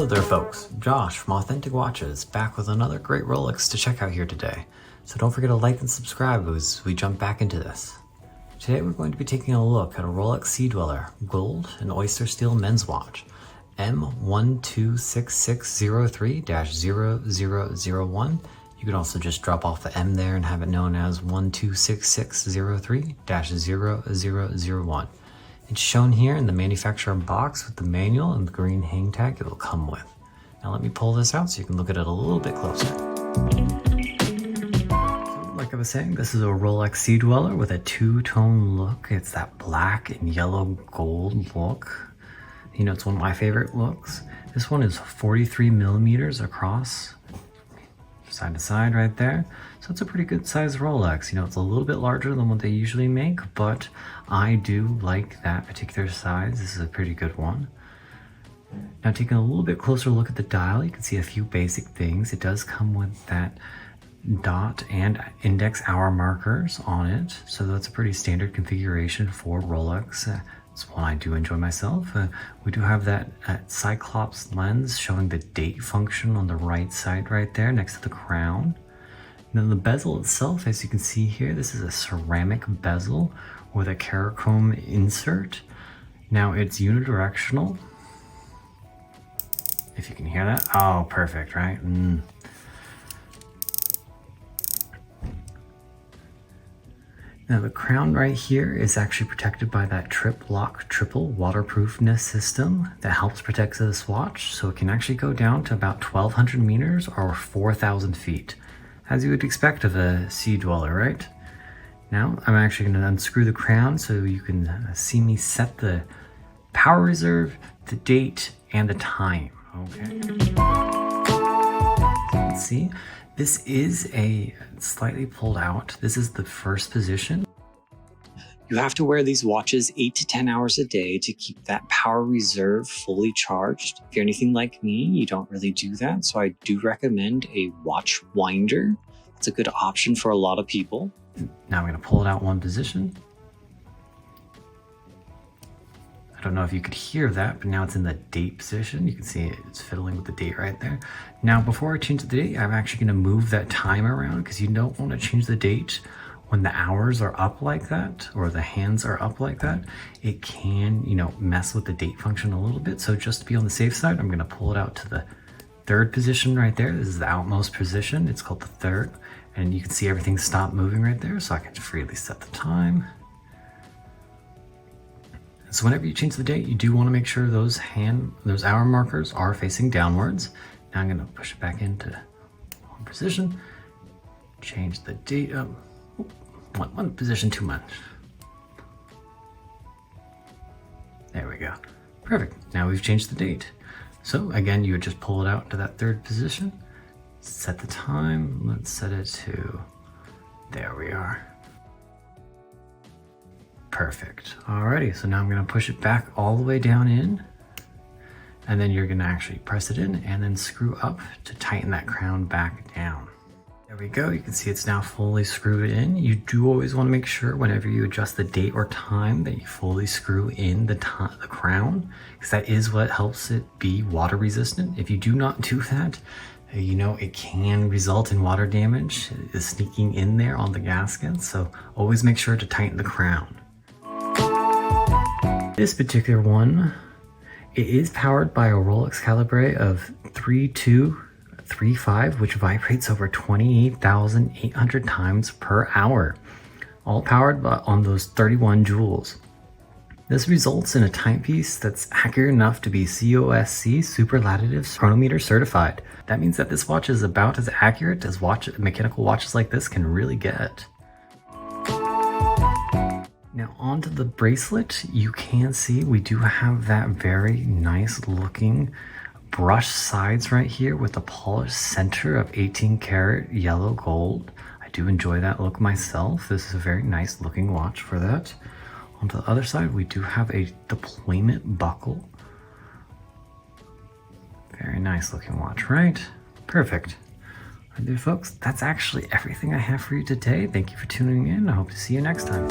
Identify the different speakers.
Speaker 1: Hello there folks, Josh from Authentic Watches, back with another great Rolex to check out here today. So don't forget to like and subscribe as we jump back into this. Today we're going to be taking a look at a Rolex Sea Dweller Gold and Oyster Steel men's watch, M126603-0001. You can also just drop off the M there and have it known as 126603-0001. It's shown here in the manufacturer box with the manual and the green hang tag it will come with. Now let me pull this out so you can look at it a little bit closer. So like I was saying, this is a Rolex Sea Dweller with a two-tone look. It's that black and yellow gold look. You know, it's one of my favorite looks. This one is 43 millimeters across, side to side right there. So it's a pretty good size Rolex. You know, it's a little bit larger than what they usually make, but I do like that particular size. This is a pretty good one. Now taking a little bit closer look at the dial, you can see a few basic things. It does come with that dot and index hour markers on it. So that's a pretty standard configuration for Rolex. It's one I do enjoy myself. We do have that Cyclops lens showing the date function on the right side right there next to the crown. And then the bezel itself, as you can see here, this is a ceramic bezel with a Carachrome insert. Now it's unidirectional. If you can hear that. Oh, perfect, right? Now the crown right here is actually protected by that Trip-Lock triple waterproofness system that helps protect this watch, so it can actually go down to about 1,200 meters or 4,000 feet, as you would expect of a Sea Dweller, right? Now I'm actually going to unscrew the crown so you can see me set the power reserve, the date, and the time. Okay. Let's see. This is a slightly pulled out. This is the first position. You have to wear these watches 8 to 10 hours a day to keep that power reserve fully charged. If you're anything like me, you don't really do that. So I do recommend a watch winder. It's a good option for a lot of people. Now I'm going to pull it out one position. I don't know if you could hear that, but now it's in the date position. You can see it's fiddling with the date right there. Now, before I change the date, I'm actually going to move that time around because you don't want to change the date when the hours are up like that or the hands are up like that. It can, you know, mess with the date function a little bit. So just to be on the safe side, I'm going to pull it out to the third position right there. This is the outmost position. It's called the third. And you can see everything stop moving right there. So I can freely set the time. So whenever you change the date, you do want to make sure those hour markers are facing downwards. Now I'm going to push it back into one position, change the date up. One position too much. There we go. Perfect. Now we've changed the date. So again, you would just pull it out to that third position, set the time. Let's set it to, there we are. Perfect. Alrighty, so now I'm going to push it back all the way down in, and then you're going to actually press it in and then screw up to tighten that crown back down. There we go. You can see it's now fully screwed in. You do always want to make sure whenever you adjust the date or time that you fully screw in the crown, because that is what helps it be water resistant. If you do not do that, you know, it can result in water damage sneaking in there on the gasket. So always make sure to tighten the crown. This particular one, it is powered by a Rolex calibre of 3235, which vibrates over 28,800 times per hour, all powered on those 31 joules. This results in a timepiece that's accurate enough to be COSC Superlative Chronometer certified. That means that this watch is about as accurate as mechanical watches like this can really get. Now onto the bracelet, you can see we do have that very nice looking brushed sides right here with the polished center of 18 karat yellow gold. I do enjoy that look myself. This is a very nice looking watch for that. On the other side, we do have a deployment buckle. Very nice looking watch, right? Perfect. All right, folks, that's actually everything I have for you today. Thank you for tuning in. I hope to see you next time.